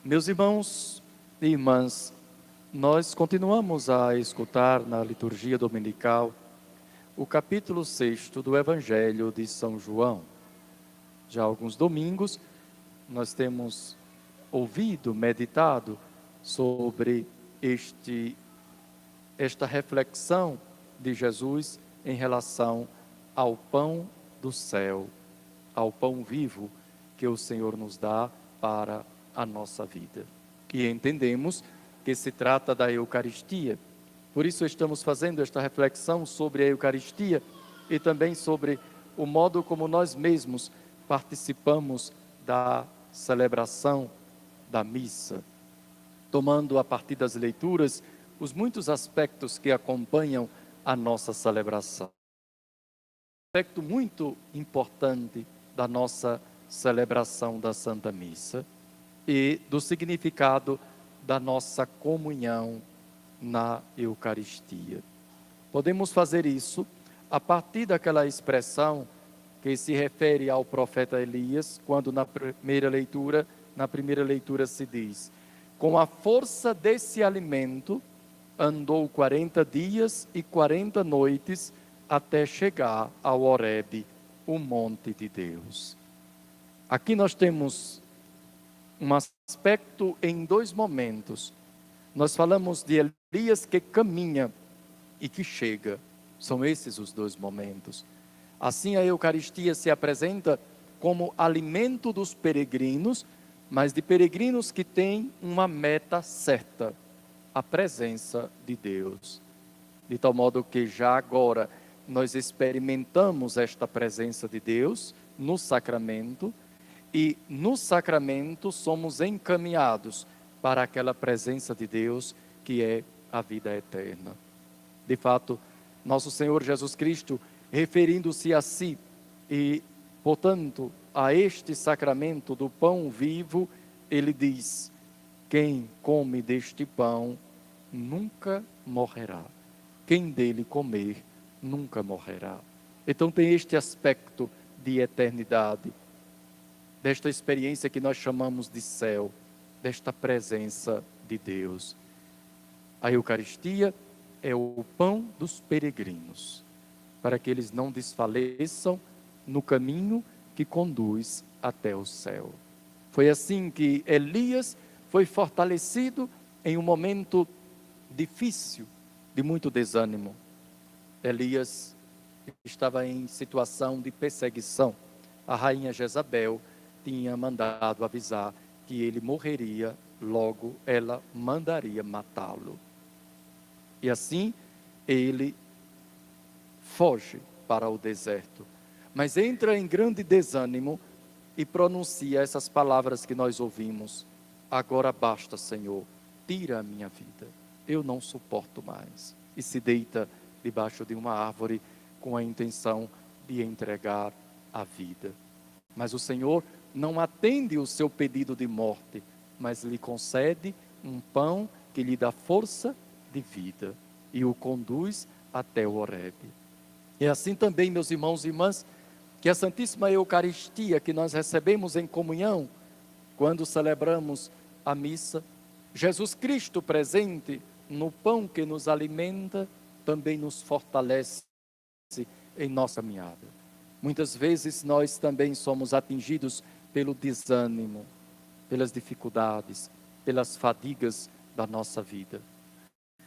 Meus irmãos e irmãs, nós continuamos a escutar na liturgia dominical o capítulo 6 do Evangelho de São João. Já há alguns domingos nós temos ouvido, meditado sobre esta reflexão de Jesus em relação ao pão do céu, ao pão vivo que o Senhor nos dá para a nossa vida. E entendemos que se trata da Eucaristia. Por isso estamos fazendo esta reflexão sobre a Eucaristia e também sobre o modo como nós mesmos participamos da celebração da missa, tomando a partir das leituras os muitos aspectos que acompanham a nossa celebração. Um aspecto muito importante da nossa celebração da Santa Missa e do significado da nossa comunhão na Eucaristia. Podemos fazer isso a partir daquela expressão que se refere ao profeta Elias, quando na primeira leitura se diz: com a força desse alimento andou 40 dias e 40 noites até chegar ao Horebe, o monte de Deus. Aqui nós temos um aspecto em dois momentos. Nós falamos de Elias que caminha e que chega. São esses os dois momentos. Assim a Eucaristia se apresenta como alimento dos peregrinos, mas de peregrinos que têm uma meta certa, a presença de Deus. De tal modo que já agora nós experimentamos esta presença de Deus no sacramento, e no sacramento somos encaminhados para aquela presença de Deus que é a vida eterna. De fato, nosso Senhor Jesus Cristo, referindo-se a si e, portanto, a este sacramento do pão vivo, ele diz: quem come deste pão nunca morrerá. Quem dele comer nunca morrerá. Então tem este aspecto de eternidade, desta experiência que nós chamamos de céu, desta presença de Deus. A Eucaristia é o pão dos peregrinos, para que eles não desfaleçam no caminho que conduz até o céu. Foi assim que Elias foi fortalecido em um momento difícil, de muito desânimo. Elias estava em situação de perseguição. A rainha Jezabel tinha mandado avisar que ele morreria, logo ela mandaria matá-lo. E assim ele foge para o deserto, mas entra em grande desânimo e pronuncia essas palavras que nós ouvimos: agora basta, Senhor, tira a minha vida, eu não suporto mais. E se deita debaixo de uma árvore com a intenção de entregar a vida. Mas o Senhor não atende o seu pedido de morte, mas lhe concede um pão que lhe dá força de vida e o conduz até o Horebe. E assim também, meus irmãos e irmãs, que a Santíssima Eucaristia que nós recebemos em comunhão, quando celebramos a missa, Jesus Cristo presente no pão que nos alimenta, também nos fortalece em nossa caminhada. Muitas vezes nós também somos atingidos pelo desânimo, pelas dificuldades, pelas fadigas da nossa vida.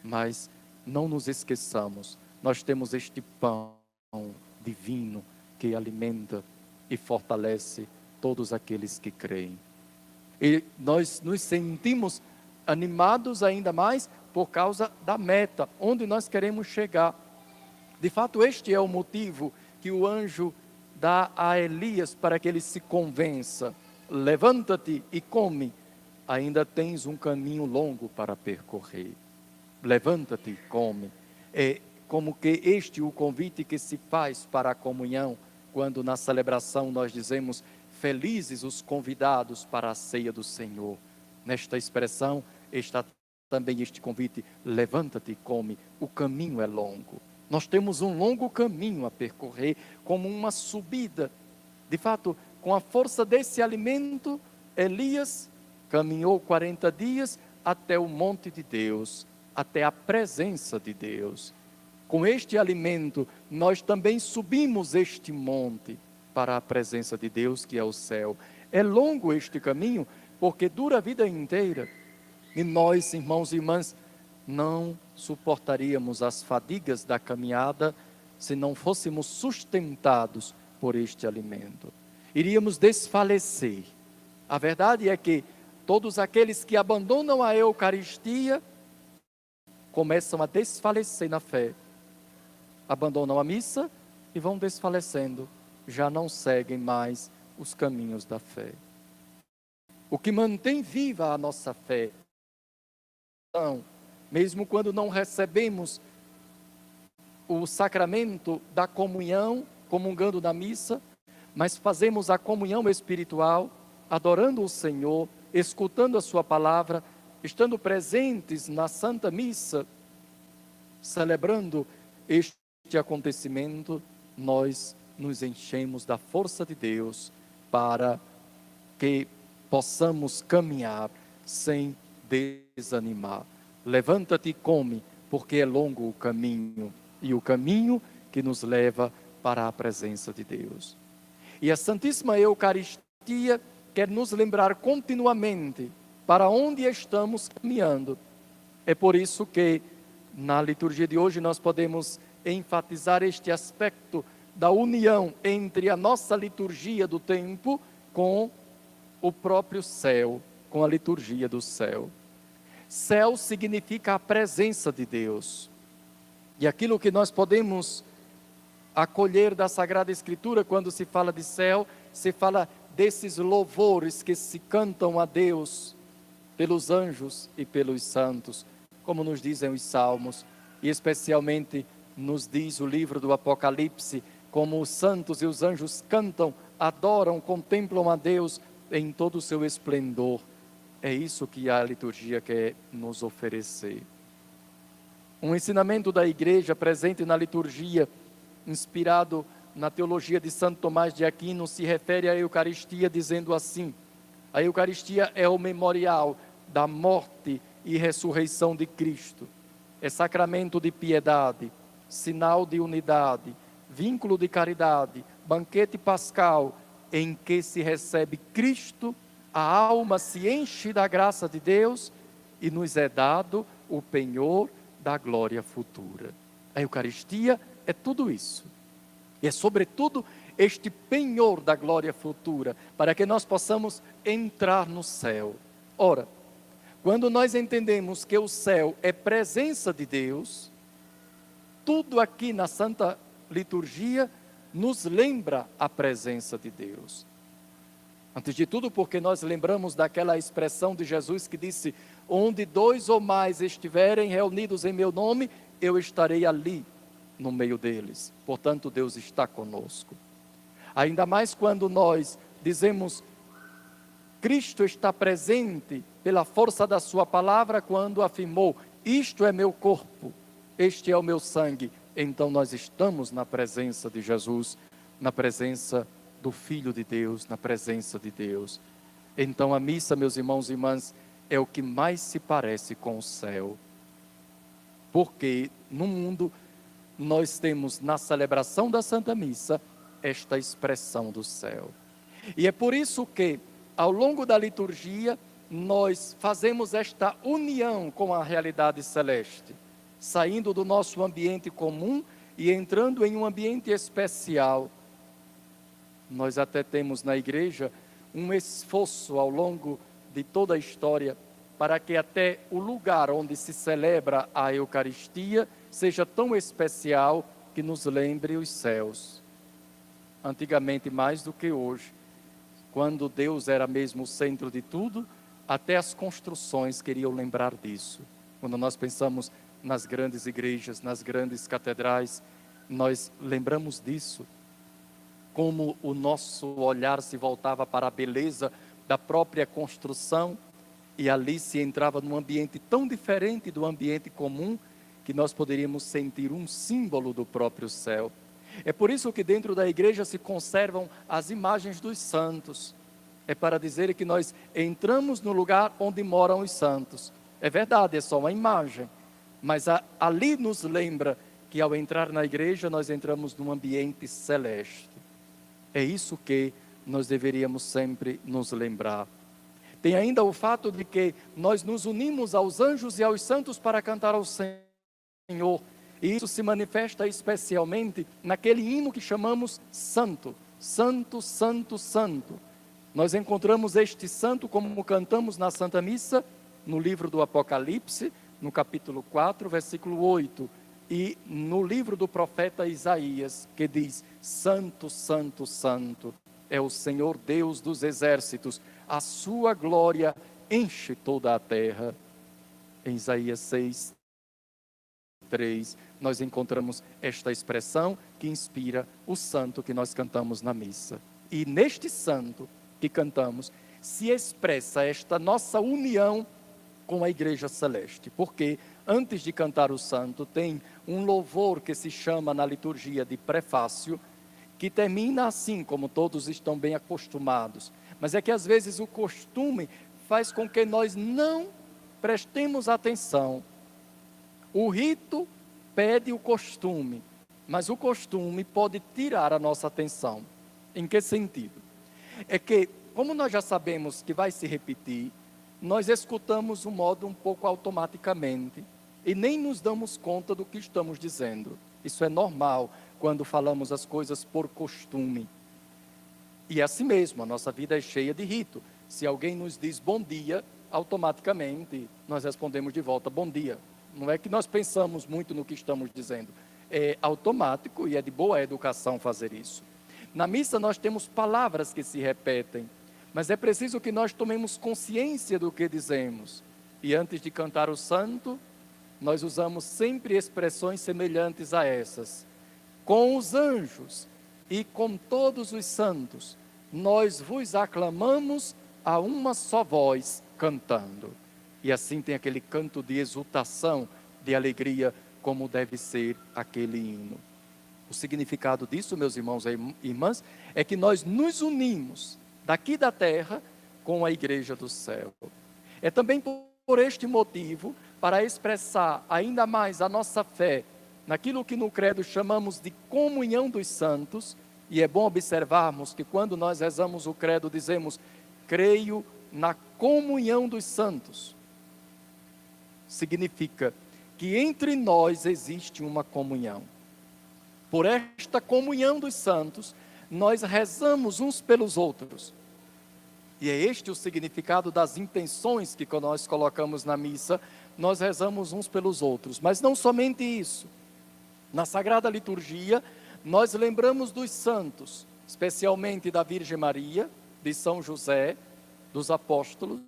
Mas não nos esqueçamos, nós temos este pão divino que alimenta e fortalece todos aqueles que creem. E nós nos sentimos animados ainda mais por causa da meta, onde nós queremos chegar. De fato, este é o motivo que o anjo dá a Elias para que ele se convença: levanta-te e come, ainda tens um caminho longo para percorrer. Levanta-te e come. É como que este o convite que se faz para a comunhão, quando na celebração nós dizemos: felizes os convidados para a ceia do Senhor. Nesta expressão está também este convite: levanta-te e come, o caminho é longo. Nós temos um longo caminho a percorrer, como uma subida. De fato, com a força desse alimento, Elias caminhou 40 dias até o monte de Deus, até a presença de Deus. Com este alimento, nós também subimos este monte para a presença de Deus, que é o céu. É longo este caminho, porque dura a vida inteira. E nós, irmãos e irmãs, não suportaríamos as fadigas da caminhada se não fôssemos sustentados por este alimento. Iríamos desfalecer. A verdade é que todos aqueles que abandonam a Eucaristia começam a desfalecer na fé. Abandonam a missa e vão desfalecendo. Já não seguem mais os caminhos da fé. O que mantém viva a nossa fé, mesmo quando não recebemos o sacramento da comunhão, comungando da missa, mas fazemos a comunhão espiritual, adorando o Senhor, escutando a sua palavra, estando presentes na Santa Missa, celebrando este acontecimento, nós nos enchemos da força de Deus para que possamos caminhar sem desanimar. Levanta-te e come, porque é longo o caminho, e o caminho que nos leva para a presença de Deus. E a Santíssima Eucaristia quer nos lembrar continuamente para onde estamos caminhando. É por isso que na liturgia de hoje nós podemos enfatizar este aspecto da união entre a nossa liturgia do tempo com o próprio céu, com a liturgia do céu. Céu significa a presença de Deus. E aquilo que nós podemos acolher da Sagrada Escritura, quando se fala de céu, se fala desses louvores que se cantam a Deus pelos anjos e pelos santos, como nos dizem os salmos, e especialmente nos diz o livro do Apocalipse, como os santos e os anjos cantam, adoram, contemplam a Deus em todo o seu esplendor. É isso que a liturgia quer nos oferecer. Um ensinamento da Igreja presente na liturgia, inspirado na teologia de Santo Tomás de Aquino, se refere à Eucaristia dizendo assim: a Eucaristia é o memorial da morte e ressurreição de Cristo. É sacramento de piedade, sinal de unidade, vínculo de caridade, banquete pascal, em que se recebe Cristo, a alma se enche da graça de Deus e nos é dado o penhor da glória futura. A Eucaristia é tudo isso. E é sobretudo este penhor da glória futura, para que nós possamos entrar no céu. Ora, quando nós entendemos que o céu é presença de Deus, tudo aqui na Santa Liturgia nos lembra a presença de Deus. Antes de tudo, porque nós lembramos daquela expressão de Jesus que disse: onde 2 ou mais estiverem reunidos em meu nome, eu estarei ali no meio deles. Portanto, Deus está conosco. Ainda mais quando nós dizemos: Cristo está presente pela força da sua palavra, quando afirmou: isto é meu corpo, este é o meu sangue. Então nós estamos na presença de Jesus, na presença do Filho de Deus, na presença de Deus. Então a missa, meus irmãos e irmãs, é o que mais se parece com o céu. Porque no mundo nós temos na celebração da Santa Missa esta expressão do céu. E é por isso que ao longo da liturgia nós fazemos esta união com a realidade celeste, saindo do nosso ambiente comum e entrando em um ambiente especial. Nós até temos na igreja um esforço ao longo de toda a história para que até o lugar onde se celebra a Eucaristia seja tão especial que nos lembre os céus. Antigamente, mais do que hoje, quando Deus era mesmo o centro de tudo, até as construções queriam lembrar disso. Quando nós pensamos nas grandes igrejas, nas grandes catedrais, nós lembramos disso. Como o nosso olhar se voltava para a beleza da própria construção, e ali se entrava num ambiente tão diferente do ambiente comum, que nós poderíamos sentir um símbolo do próprio céu. É por isso que dentro da igreja se conservam as imagens dos santos. é para dizer que nós entramos no lugar onde moram os santos. É verdade, é só uma imagem, mas ali nos lembra que ao entrar na igreja nós entramos num ambiente celeste. É isso que nós deveríamos sempre nos lembrar. Tem ainda o fato de que nós nos unimos aos anjos e aos santos para cantar ao Senhor. E isso se manifesta especialmente naquele hino que chamamos Santo. Santo, Santo, Santo. Nós encontramos este santo como cantamos na Santa Missa, no livro do Apocalipse, no capítulo 4, versículo 8. E no livro do profeta Isaías, que diz: Santo, Santo, Santo é o Senhor Deus dos exércitos, a sua glória enche toda a terra. Em Isaías 6, 3, nós encontramos esta expressão que inspira o santo que nós cantamos na missa. E neste santo que cantamos, se expressa esta nossa união com a Igreja Celeste, porque antes de cantar o santo, tem um louvor que se chama na liturgia de prefácio, que termina assim, como todos estão bem acostumados, mas é que às vezes o costume faz com que nós não prestemos atenção. O rito pede o costume, mas o costume pode tirar a nossa atenção. Em que sentido? É que, como nós já sabemos que vai se repetir, nós escutamos o modo um pouco automaticamente e nem nos damos conta do que estamos dizendo. Isso é normal quando falamos as coisas por costume. E é assim mesmo, a nossa vida é cheia de rito. Se alguém nos diz bom dia, automaticamente nós respondemos de volta bom dia. Não é que nós pensamos muito no que estamos dizendo. É automático e é de boa educação fazer isso. Na missa nós temos palavras que se repetem, mas é preciso que nós tomemos consciência do que dizemos. E antes de cantar o santo, nós usamos sempre expressões semelhantes a essas. Com os anjos e com todos os santos, nós vos aclamamos a uma só voz, cantando. E assim tem aquele canto de exultação, de alegria, como deve ser aquele hino. O significado disso, meus irmãos e irmãs, é que nós nos unimos daqui da terra com a igreja do céu. É também por este motivo, para expressar ainda mais a nossa fé naquilo que no credo chamamos de comunhão dos santos, e é bom observarmos que quando nós rezamos o credo dizemos: creio na comunhão dos santos. Significa que entre nós existe uma comunhão. Por esta comunhão dos santos, nós rezamos uns pelos outros. E é este o significado das intenções que nós colocamos na missa. Nós rezamos uns pelos outros, mas não somente isso. Na Sagrada Liturgia, nós lembramos dos santos, especialmente da Virgem Maria, de São José, dos apóstolos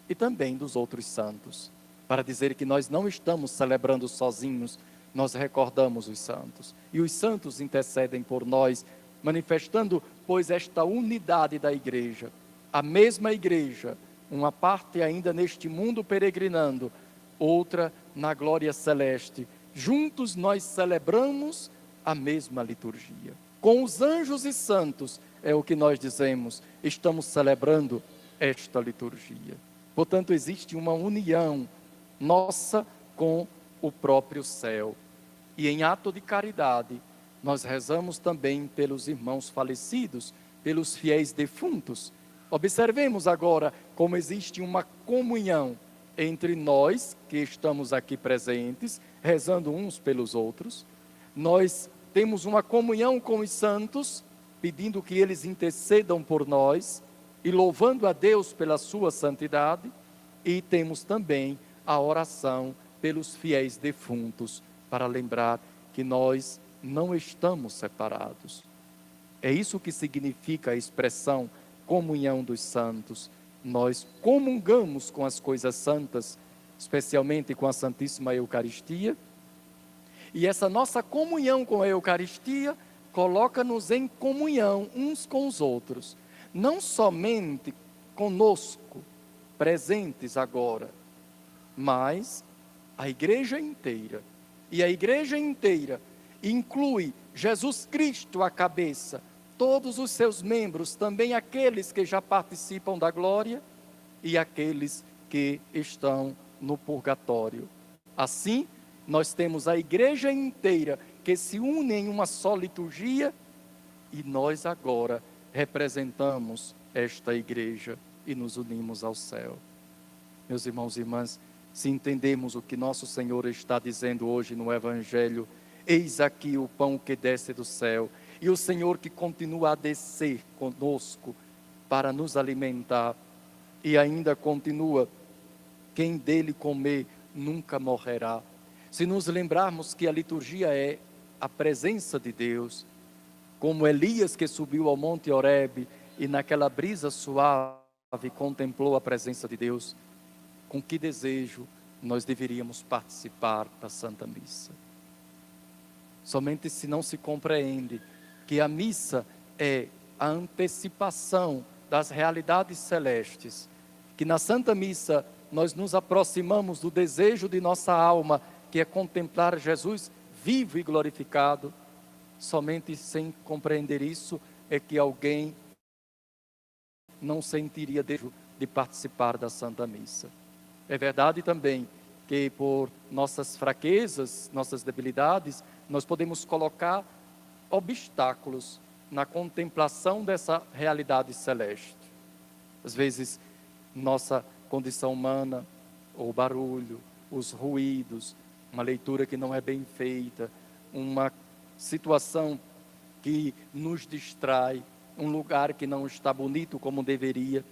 e também dos outros santos, para dizer que nós não estamos celebrando sozinhos, nós recordamos os santos. E os santos intercedem por nós, manifestando, pois, esta unidade da igreja. A mesma igreja, uma parte ainda neste mundo peregrinando, outra na glória celeste. Juntos nós celebramos a mesma liturgia. Com os anjos e santos, é o que nós dizemos, estamos celebrando esta liturgia. Portanto, existe uma união nossa com o próprio céu. E em ato de caridade, nós rezamos também pelos irmãos falecidos, pelos fiéis defuntos. Observemos agora como existe uma comunhão entre nós, que estamos aqui presentes, rezando uns pelos outros. Nós temos uma comunhão com os santos, pedindo que eles intercedam por nós e louvando a Deus pela sua santidade. E temos também a oração pelos fiéis defuntos, para lembrar que nós não estamos separados. É isso que significa a expressão comunhão dos santos. Nós comungamos com as coisas santas, especialmente com a Santíssima Eucaristia, e essa nossa comunhão com a Eucaristia coloca-nos em comunhão uns com os outros, não somente conosco, presentes agora, mas a igreja inteira. E a igreja inteira inclui Jesus Cristo, a cabeça, todos os seus membros, também aqueles que já participam da glória e aqueles que estão no purgatório. Assim, nós temos a igreja inteira que se une em uma só liturgia e nós agora representamos esta igreja e nos unimos ao céu. Meus irmãos e irmãs, se entendemos o que nosso Senhor está dizendo hoje no Evangelho, eis aqui o pão que desce do céu, e o Senhor que continua a descer conosco para nos alimentar, e ainda continua, quem dele comer nunca morrerá. Se nos lembrarmos que a liturgia é a presença de Deus, como Elias que subiu ao Monte Horebe e naquela brisa suave contemplou a presença de Deus, com que desejo nós deveríamos participar da Santa Missa? Somente se não se compreende que a missa é a antecipação das realidades celestes, que na Santa Missa nós nos aproximamos do desejo de nossa alma, que é contemplar Jesus vivo e glorificado. Somente sem compreender isso é que alguém não sentiria desejo de participar da Santa Missa. É verdade também que por nossas fraquezas, nossas debilidades, nós podemos colocar obstáculos na contemplação dessa realidade celeste. Às vezes, nossa condição humana, o barulho, os ruídos, uma leitura que não é bem feita, uma situação que nos distrai, um lugar que não está bonito como deveria.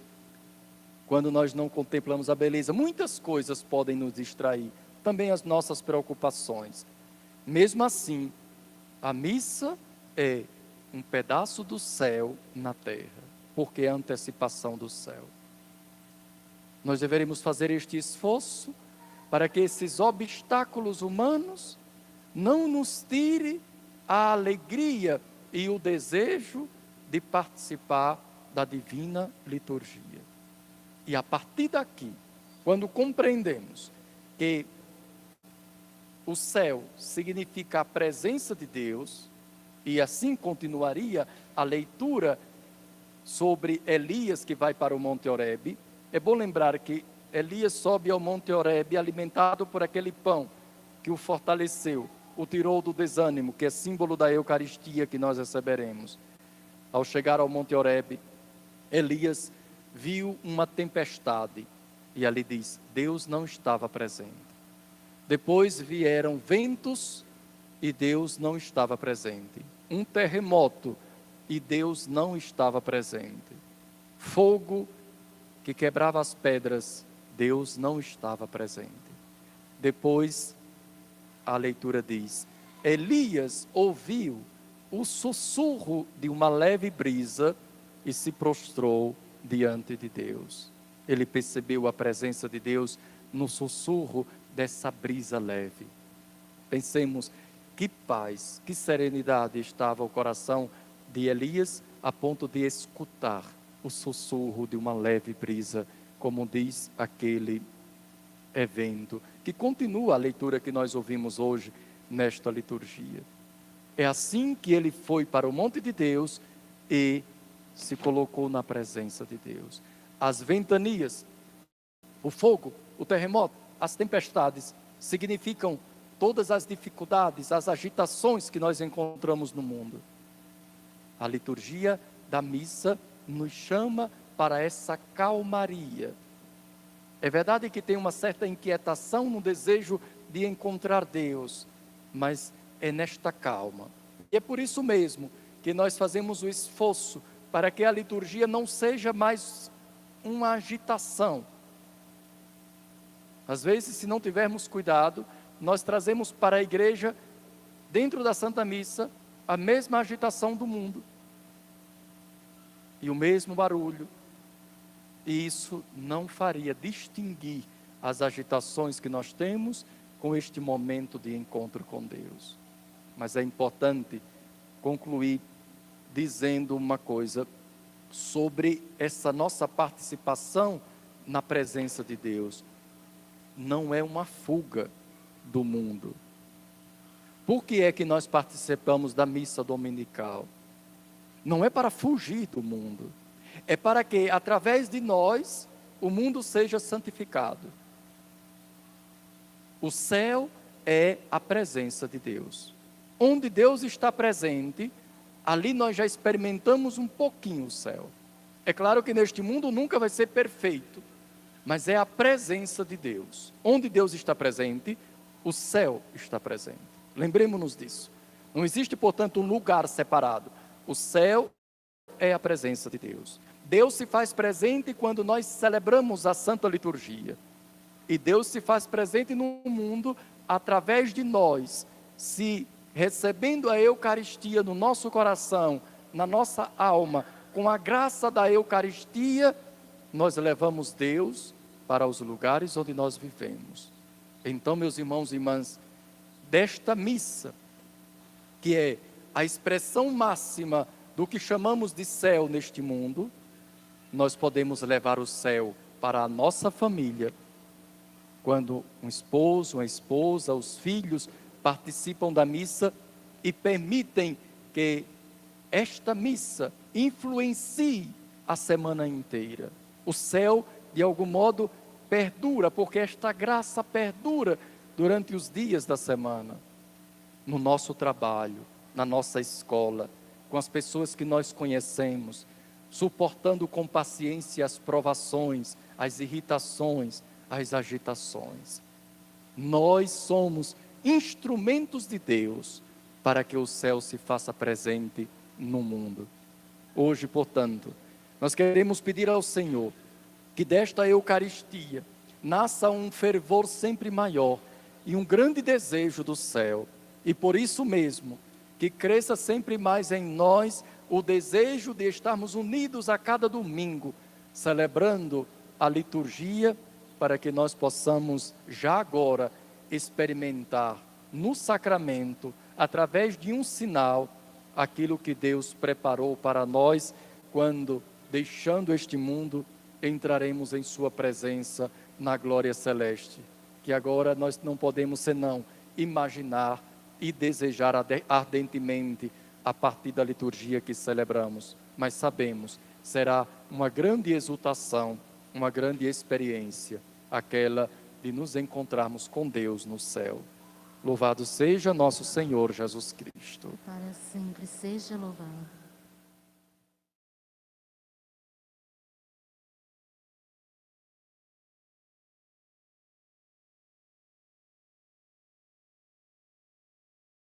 Quando nós não contemplamos a beleza, muitas coisas podem nos distrair, também as nossas preocupações. Mesmo assim, a missa é um pedaço do céu na terra, porque é a antecipação do céu. Nós deveríamos fazer este esforço para que esses obstáculos humanos não nos tirem a alegria e o desejo de participar da divina liturgia. E a partir daqui, quando compreendemos que o céu significa a presença de Deus, e assim continuaria a leitura sobre Elias que vai para o Monte Horebe, é bom lembrar que Elias sobe ao Monte Horebe alimentado por aquele pão que o fortaleceu, o tirou do desânimo, que é símbolo da Eucaristia que nós receberemos. Ao chegar ao Monte Horebe, Elias viu uma tempestade e ali diz, Deus não estava presente. Depois vieram ventos e Deus não estava presente. Um terremoto e Deus não estava presente. Fogo que quebrava as pedras, Deus não estava presente. Depois, a leitura diz, Elias ouviu o sussurro de uma leve brisa e se prostrou diante de Deus. Ele percebeu a presença de Deus no sussurro dessa brisa leve. Pensemos, que paz, que serenidade estava o coração de Elias a ponto de escutar o sussurro de uma leve brisa, como diz aquele evento, que continua a leitura que nós ouvimos hoje nesta liturgia. É assim que ele foi para o monte de Deus e se colocou na presença de Deus. As ventanias, o fogo, o terremoto, as tempestades, significam todas as dificuldades, as agitações que nós encontramos no mundo. A liturgia da missa nos chama para essa calmaria. É verdade que tem uma certa inquietação no desejo de encontrar Deus, mas é nesta calma. E é por isso mesmo que nós fazemos o esforço para que a liturgia não seja mais uma agitação. Às vezes, se não tivermos cuidado, nós trazemos para a igreja, dentro da Santa Missa, a mesma agitação do mundo. E o mesmo barulho. E isso não faria distinguir as agitações que nós temos com este momento de encontro com Deus. Mas é importante concluir dizendo uma coisa sobre essa nossa participação na presença de Deus. Não é uma fuga do mundo. Por que é que nós participamos da missa dominical? Não é para fugir do mundo, é para que, através de nós, o mundo seja santificado. O céu é a presença de Deus. Onde Deus está presente, ali nós já experimentamos um pouquinho o céu. É claro que neste mundo nunca vai ser perfeito, mas é a presença de Deus. Onde Deus está presente, o céu está presente. Lembremos-nos disso. Não existe, portanto, um lugar separado. O céu é a presença de Deus. Deus se faz presente quando nós celebramos a Santa Liturgia. E Deus se faz presente no mundo através de nós, se recebendo a Eucaristia no nosso coração, na nossa alma, com a graça da Eucaristia, nós levamos Deus para os lugares onde nós vivemos. Então, meus irmãos e irmãs, desta missa, que é a expressão máxima do que chamamos de céu neste mundo, nós podemos levar o céu para a nossa família, quando um esposo, uma esposa, os filhos participam da missa e permitem que esta missa influencie a semana inteira. O céu, de algum modo, perdura, porque esta graça perdura durante os dias da semana. No nosso trabalho, na nossa escola, com as pessoas que nós conhecemos, suportando com paciência as provações, as irritações, as agitações. Nós somos instrumentos de Deus para que o céu se faça presente no mundo. Hoje, portanto, nós queremos pedir ao Senhor que desta Eucaristia nasça um fervor sempre maior e um grande desejo do céu. E por isso mesmo, que cresça sempre mais em nós o desejo de estarmos unidos a cada domingo, celebrando a liturgia, para que nós possamos já agora experimentar no sacramento, através de um sinal, aquilo que Deus preparou para nós, quando, deixando este mundo, entraremos em sua presença na glória celeste, que agora nós não podemos senão imaginar e desejar ardentemente a partir da liturgia que celebramos, mas sabemos, será uma grande exultação, uma grande experiência, aquela de nos encontrarmos com Deus no céu. Louvado seja nosso Senhor Jesus Cristo. Para sempre seja louvado.